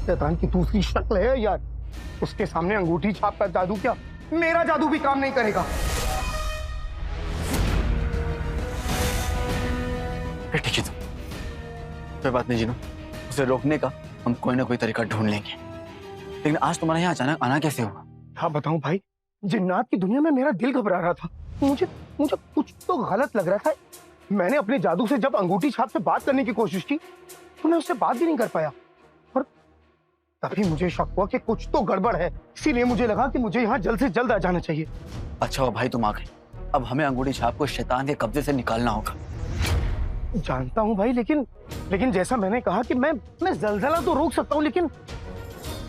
शैतान की दूसरी शक्ल है यार। उसके सामने अंगूठी छाप का जादू क्या, मेरा जादू भी काम नहीं करेगा। ठीक है, कोई बात नहीं जीनू, उसे रोकने का हम कोई ना कोई तरीका ढूंढ लेंगे। लेकिन आज तुम्हारे यहाँ अचानक आना कैसे हुआ? हाँ बताऊं भाई, जिन्नात की दुनिया में मेरा दिल घबरा रहा था। मुझे मुझे कुछ तो गलत लग रहा था। मैंने अपने जादू से जब अंगूठी छाप से बात करने की कोशिश की तो मैं उससे बात भी नहीं कर पाया, और तभी मुझे शक हुआ कि कुछ तो गड़बड़ है। इसीलिए मुझे लगा कि मुझे यहाँ जल्द से जल्द आ जाना चाहिए। अच्छा हुआ भाई तुम आ गए। अब हमें अंगूठी छाप को शैतान के कब्जे से निकालना होगा। जानता हूँ भाई, लेकिन जैसा मैंने कहा कि मैं जलजला तो रोक सकता हूँ, लेकिन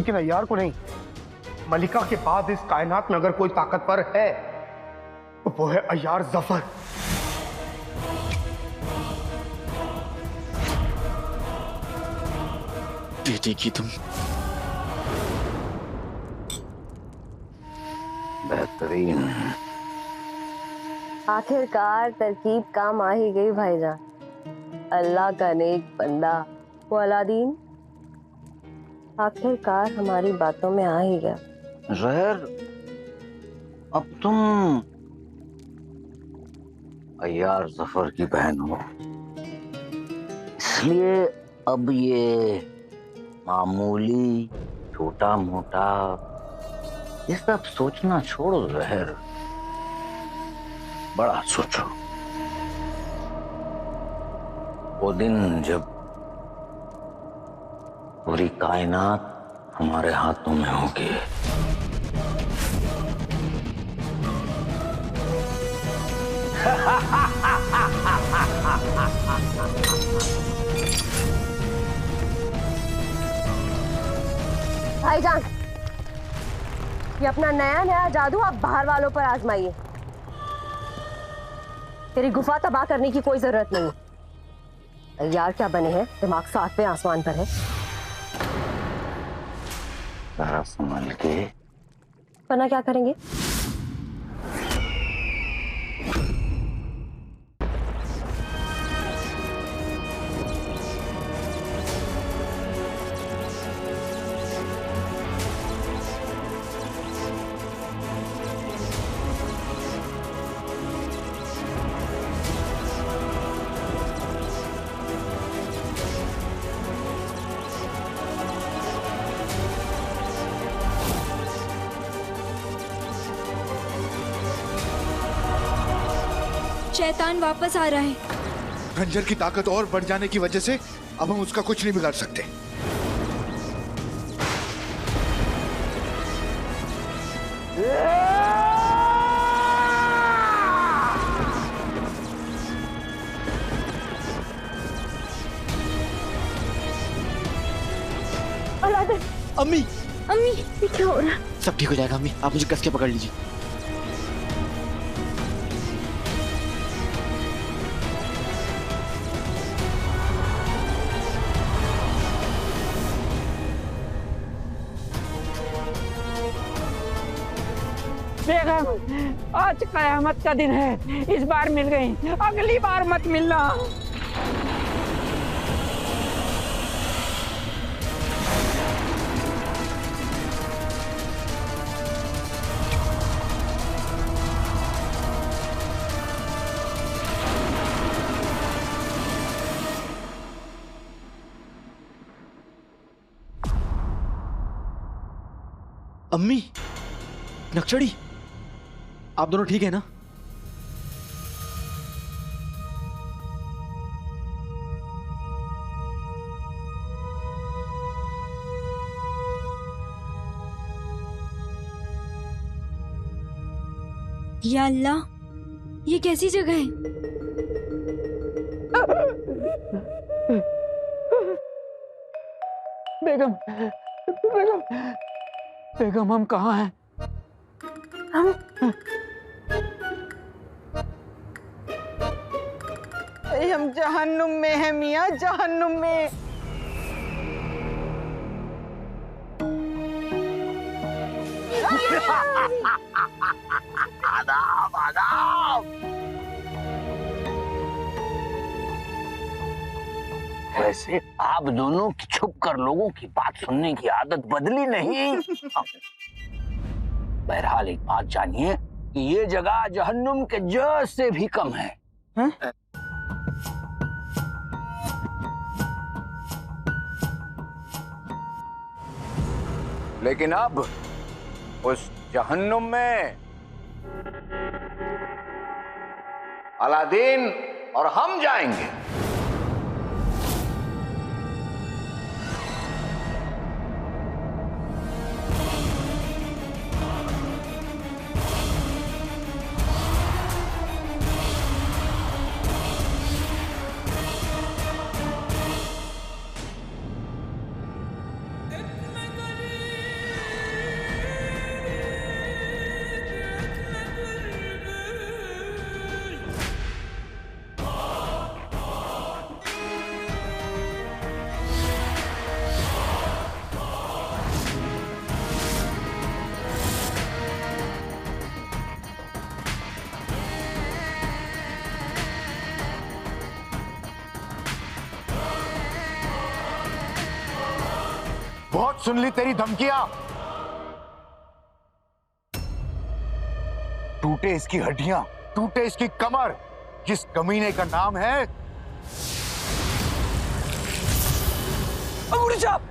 अय्यार को नहीं। मलिका के बाद इस कायनात में अगर कोई ताकतवर है तो वो है अय्यार जफर। ठीक ही तुम। बेहतरीन। आखिरकार तरकीब काम आ ही गई भाईजान। अल्लाह का नेक बंदा वो अलादीन आखिरकार हमारी बातों में आ ही गया। जहर, अब तुम अय्यार जफर की बहन हो, इसलिए अब ये मामूली छोटा मोटा ये सब सोचना छोड़ो जहर, बड़ा सोचो। वो दिन जब पूरी कायनात हमारे हाथों में होगी। भाईजान, ये अपना नया नया जादू आप बाहर वालों पर आजमाइए। तेरी गुफा तबाह करने की कोई जरूरत नहीं। यार क्या बने हैं, दिमाग 7वें आसमान पर है। जरा संभल के। वरना क्या करेंगे? शैतान वापस आ रहा है। खंजर की ताकत और बढ़ जाने की वजह से अब हम उसका कुछ नहीं बिगाड़ सकते। अम्मी, अम्मी ये क्या हो रहा है? सब ठीक हो जाएगा अम्मी, आप मुझे कस के पकड़ लीजिए। बेगम, आज कयामत का दिन है। इस बार मिल गई, अगली बार मत मिलना। अम्मी, नक्शड़ी, आप दोनों ठीक है ना? या अल्लाह, ये कैसी जगह है? बेगम, बेगम, बेगम, हम कहाँ हैं? हम जहन्नुम में हैं मियाँ, जहन्नुम में। आदाब आदाब। वैसे आप दोनों की छुप कर लोगों की बात सुनने की आदत बदली नहीं। बहरहाल एक बात जानिए कि ये जगह जहन्नुम के जज से भी कम है। लेकिन अब उस जहन्नुम में अलादीन और हम जाएंगे। बहुत सुन ली तेरी धमकियां। टूटे इसकी हड्डियां, टूटे इसकी कमर। जिस कमीने का नाम है अंगूठी छाप।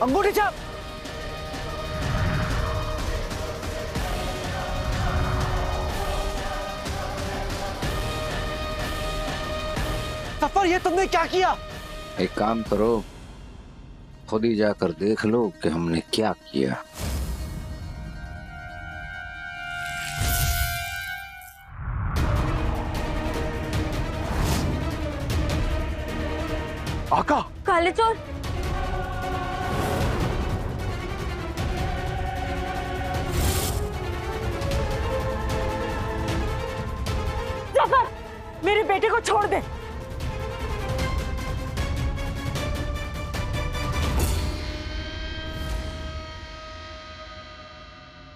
अंगूठी छाप। सफर, ये तुमने क्या किया? एक काम करो, खुद ही जाकर देख लो कि हमने क्या किया। आका। काले चोर, जफर, मेरे बेटे को छोड़ दे।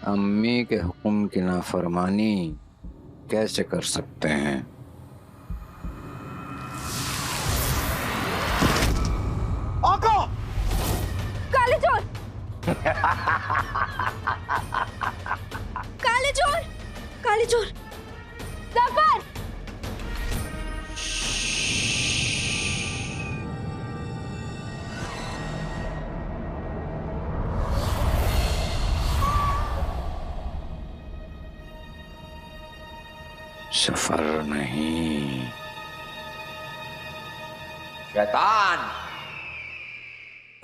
अम्मी के हुक्म की नाफरमानी कैसे कर सकते हैं? आका। काले चोर, काले चोर, काले चोर। जफर, सफर नहीं, शैतान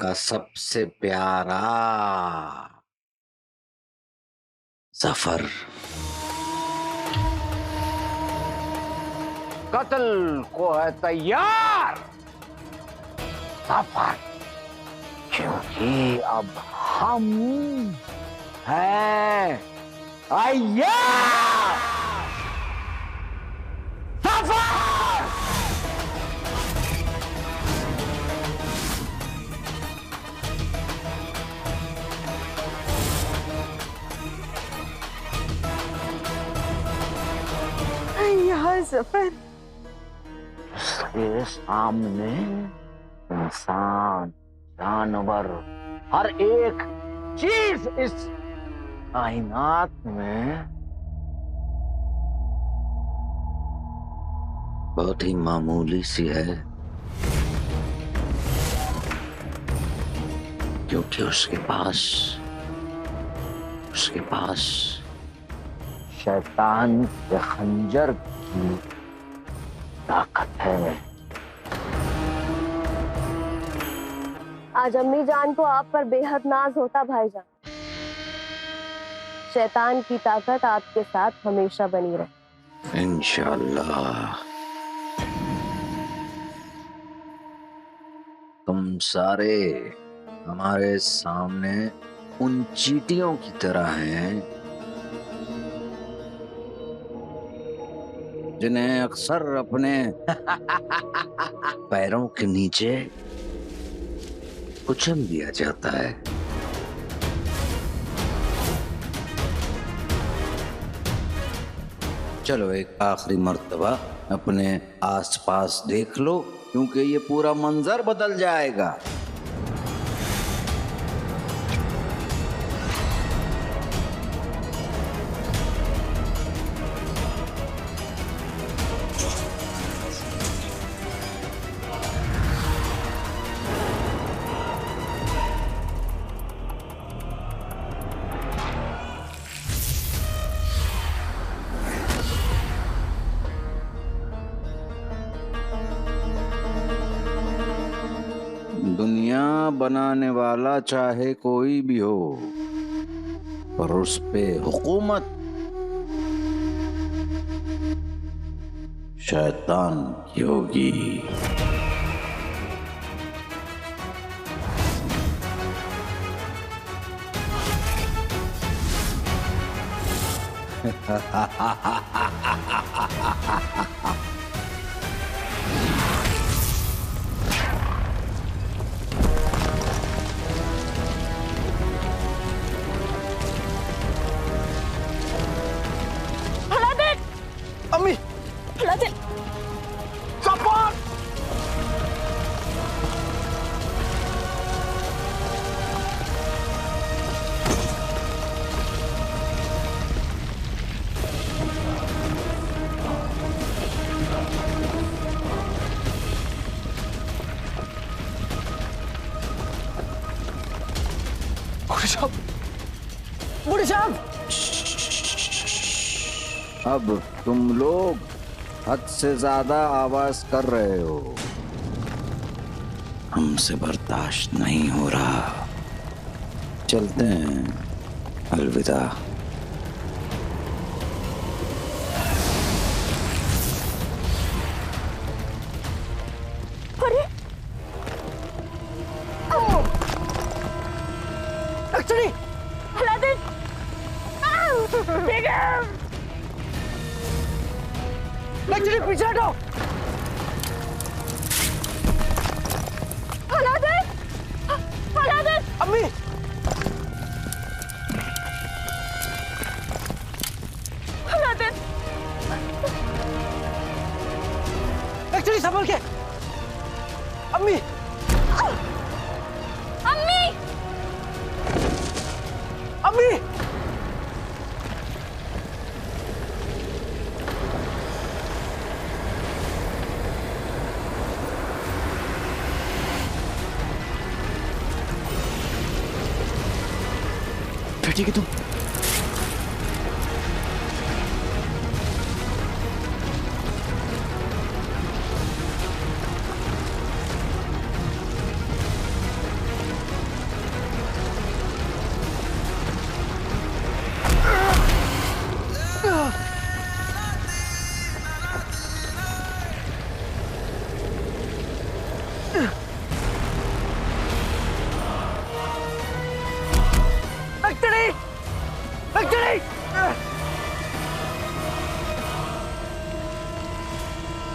का सबसे प्यारा सफर। कत्ल को है तैयार सफर, क्योंकि अब हम हैं तैयार सफर। यहाँ सफर, उसके सामने इंसान, जानवर, हर एक चीज इस कायनात में बहुत ही मामूली सी है, क्योंकि उसके पास शैतान के खंजर की ताकत है। आज अम्मी जान को आप पर बेहद नाज होता भाईजान। शैतान की ताकत आपके साथ हमेशा बनी रहे। इंशाअल्लाह। तुम सारे हमारे सामने उन चींटियों की तरह हैं जिन्हें अक्सर अपने पैरों के नीचे कुचल दिया जाता है। चलो एक आखिरी मर्तबा अपने आसपास देख लो, क्योंकि ये पूरा मंजर बदल जाएगा। दुनिया बनाने वाला चाहे कोई भी हो, पर उस पे हुकूमत शैतान की होगी। अम्मी अलादीन, सपोर्ट। बूढ़े साहब, अब तुम लोग हद से ज्यादा आवाज कर रहे हो, हमसे बर्दाश्त नहीं हो रहा। चलते हैं, अलविदा। एक्चुअली अलादीन, एक्चुअली पीछे हटो। अलादीन, अलादीन, अम्मी अलादीन, एक्चुअली संभल के। अम्मी अम्मी, अम्मी बेटी की तुम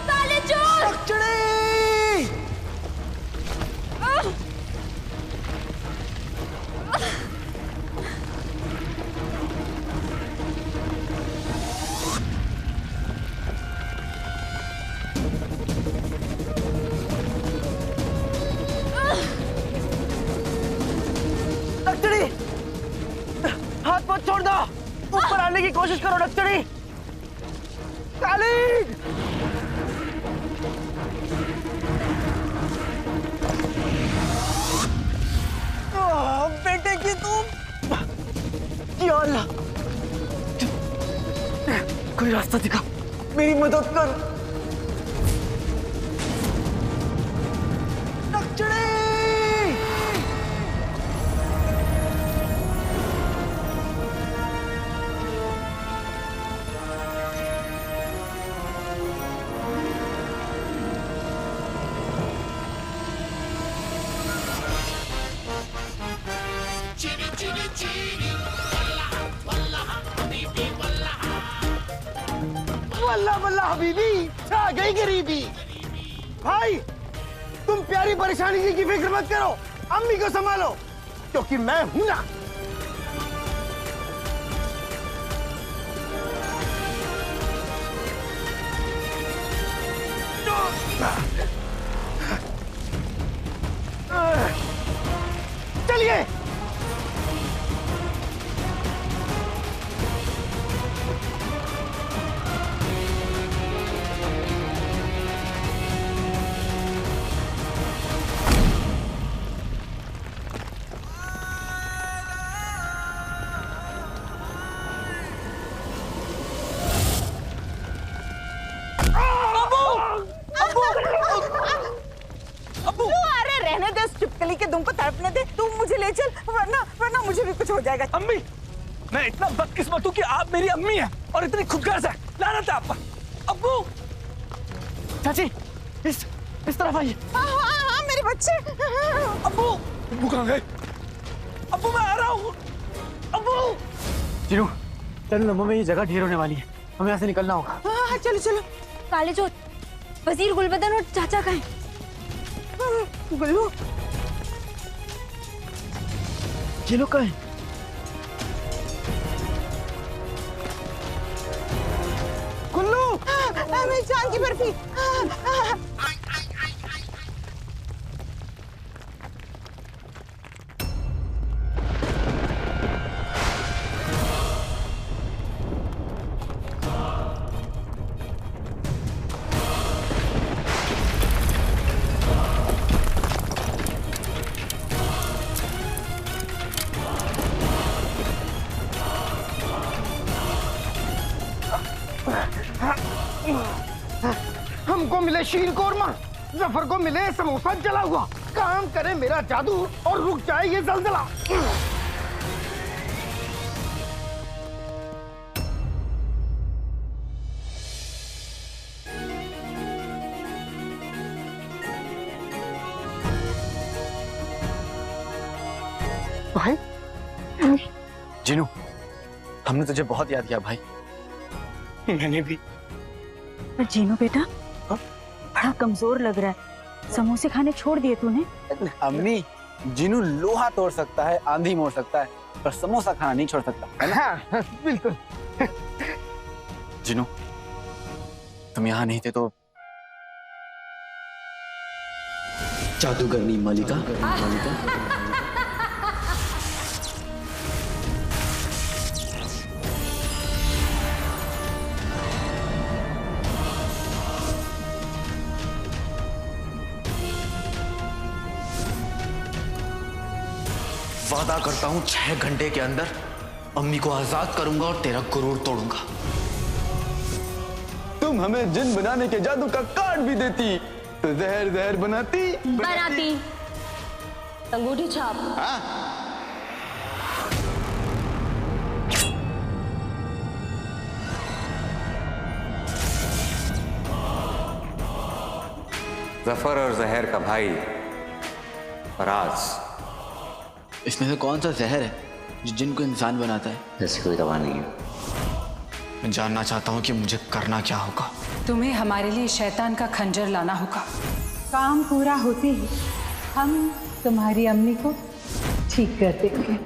साले चोर! हाथ मत छोड़ दो, ऊपर आने की कोशिश करो डक्टरी। कालिक! बेटे की तुम, या अल्लाह, कोई रास्ता दिखा, मेरी मदद कर। डक्टरी! बल्ला बल्ला हबीबी, छा गई गरीबी। भाई तुम प्यारी परेशानी जी की फिक्र मत करो, अम्मी को संभालो क्योंकि मैं हूं ना। चलिए। रहने दे, उस चिपकली के दुम को तड़पने दे। तू मुझे ले चल, वरना मुझे भी कुछ हो जाएगा। अम्मी, मैं इतना बदकिस्मत हूँ कि आप मेरी अम्मी हैं और इतनी खुदगर्ज है। लानत है आप पर। अब्बू, चाची, इस तरफ आइए। हाँ, मेरे बच्चे। अब्बू कहाँ गए? अब्बू मैं आ रहा हूँ। अब्बू। जीनू, चलो नंबर में ये जगह ढेर होने वाली है, हमें यहाँ से निकलना होगा। हाँ, चलो। काले चौथ, वजीर गुलबदन और चाचा का है। गुल्लू, ये लोग कहाँ हैं? गुल्लू, मेरी जान की बर्फी। हमको मिले शीर कोरमा, जफर को मिले समोसा जला हुआ। काम करे मेरा जादू और रुक जाए ये जलजला। भाई, जीनू, हमने तुझे बहुत याद किया भाई। मैंने भी। जीनू बेटा, बड़ा कमजोर लग रहा है, समोसे खाने छोड़ दिए तूने? अम्मी, जीनू लोहा तोड़ सकता है, आंधी मोड़ सकता है, पर समोसा खाना नहीं छोड़ सकता, है ना? हाँ, बिल्कुल। जीनू, तुम यहाँ नहीं थे तो जादूगरनी मलिका। वादा करता हूं 6 घंटे के अंदर अम्मी को आजाद करूंगा और तेरा गुरूर तोड़ूंगा। तुम हमें जिन बनाने के जादू का कार्ड भी देती तो जहर बनाती। अंगूठी छाप। जफर और जहर का भाई फराज। इसमें से कौन सा जहर है जो जिनको इंसान बनाता है? ऐसी कोई दवा नहीं है। मैं जानना चाहता हूं कि मुझे करना क्या होगा। तुम्हें हमारे लिए शैतान का खंजर लाना होगा। काम पूरा होते ही हम तुम्हारी अम्मी को ठीक कर देंगे।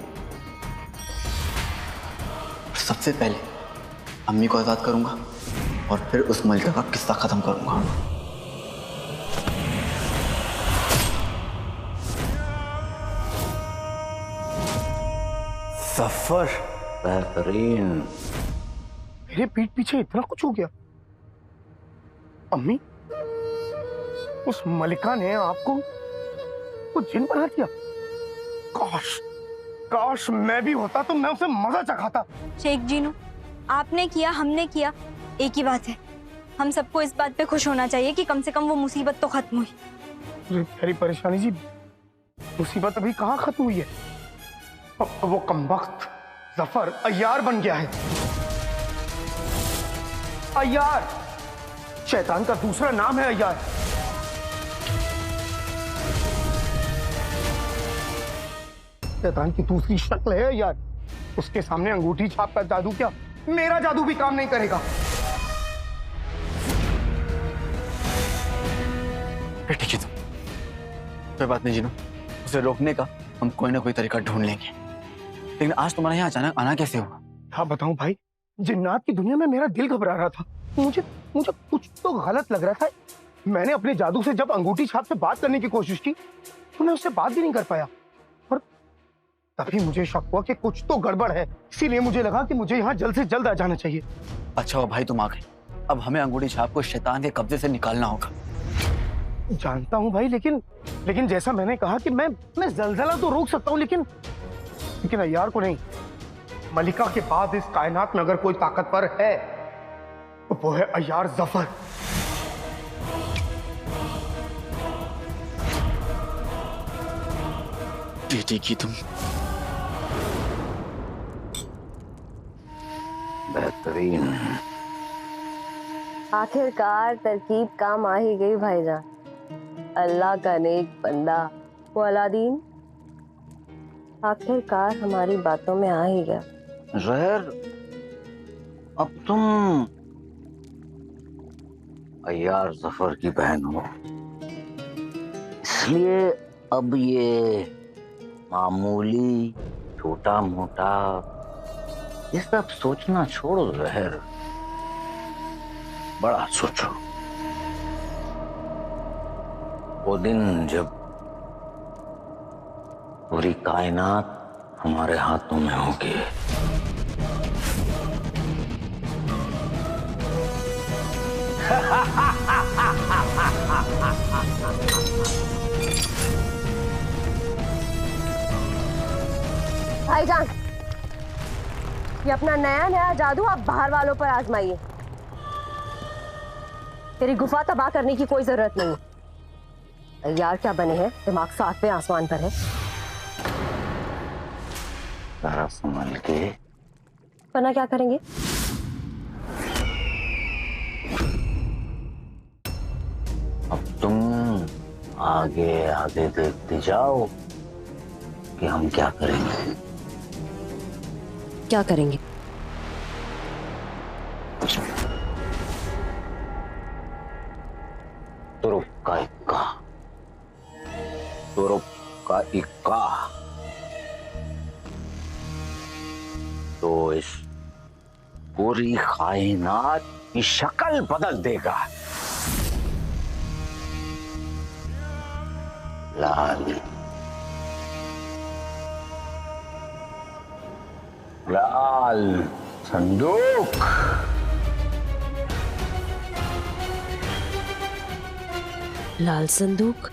सबसे पहले अम्मी को आजाद करूंगा और फिर उस मलिका का किस्सा खत्म करूंगा। सफर बेहतरीन। मेरे पीठ पीछे इतना कुछ हो गया। अम्मी, उस मलिका ने आपको वो जिन बना दिया। काश मैं भी होता तो मैं उसे मजा चखाता। शेख जीनू, आपने किया, हमने किया, एक ही बात है। हम सबको इस बात पे खुश होना चाहिए कि कम से कम वो मुसीबत तो खत्म हुई। अरे तेरी परेशानी जी, मुसीबत अभी कहाँ खत्म हुई है। वो कमबख्त जफर अय्यार बन गया है। अय्यार शैतान का दूसरा नाम है। अय्यार शैतान की दूसरी शक्ल है। अय्यार उसके सामने अंगूठी छाप का जादू क्या, मेरा जादू भी काम नहीं करेगा। कोई बात नहीं जीनू, उसे रोकने का हम कोई ना कोई तरीका ढूंढ लेंगे। लेकिन आज तुम्हारे यहाँ अचानक आना कैसे हुआ? हाँ बताऊं भाई, जिन्नात की दुनिया में मेरा दिल घबरा रहा था। मुझे मुझे कुछ तो गलत लग रहा था। मैंने अपने जादू से जब अंगूठी छाप से बात करने की कोशिश की तो मैं उससे बात भी नहीं कर पाया, और तभी मुझे शक हुआ कि कुछ तो गड़बड़ है। इसीलिए मुझे लगा कि मुझे यहाँ जल्द से जल्द आ जाना चाहिए। अच्छा हुआ भाई तुम आ गए। अब हमें अंगूठी छाप को शैतान के कब्जे से निकालना होगा। जानता हूँ भाई, लेकिन जैसा मैंने कहा कि मैं जलजला तो रोक सकता हूँ, लेकिन अय्यार को नहीं। मलिका के बाद इस कायनात में अगर कोई ताकतवर है तो वो है अय्यार जफर। बेटी की तुम बेहतरीन। आखिरकार तरकीब काम आ ही गई भाईजान। अल्लाह का नेक बंदा वो अलादीन आखिरकार हमारी बातों में आ ही गया। जहर, अब तुम अय्यार जफर की बहन हो, इसलिए अब ये मामूली छोटा मोटा ये सब सोचना छोड़ो जहर, बड़ा सोचो। वो दिन जब पूरी कायनात हमारे हाथों में होगी। भाईजान, ये अपना नया नया जादू आप बाहर वालों पर आजमाइए। तेरी गुफा तबाह करने की कोई जरूरत नहीं। यार क्या बने हैं, दिमाग 7वें आसमान पर है। सारा संभल के। वरना क्या करेंगे? अब तुम आगे आगे देखते जाओ कि हम क्या करेंगे। क्या करेंगे? तुरुप का इक्का, तुरुप का इक्का तो इस पूरी कायनात की शक्ल बदल देगा। लाल लाल संदूक। लाल संदूक?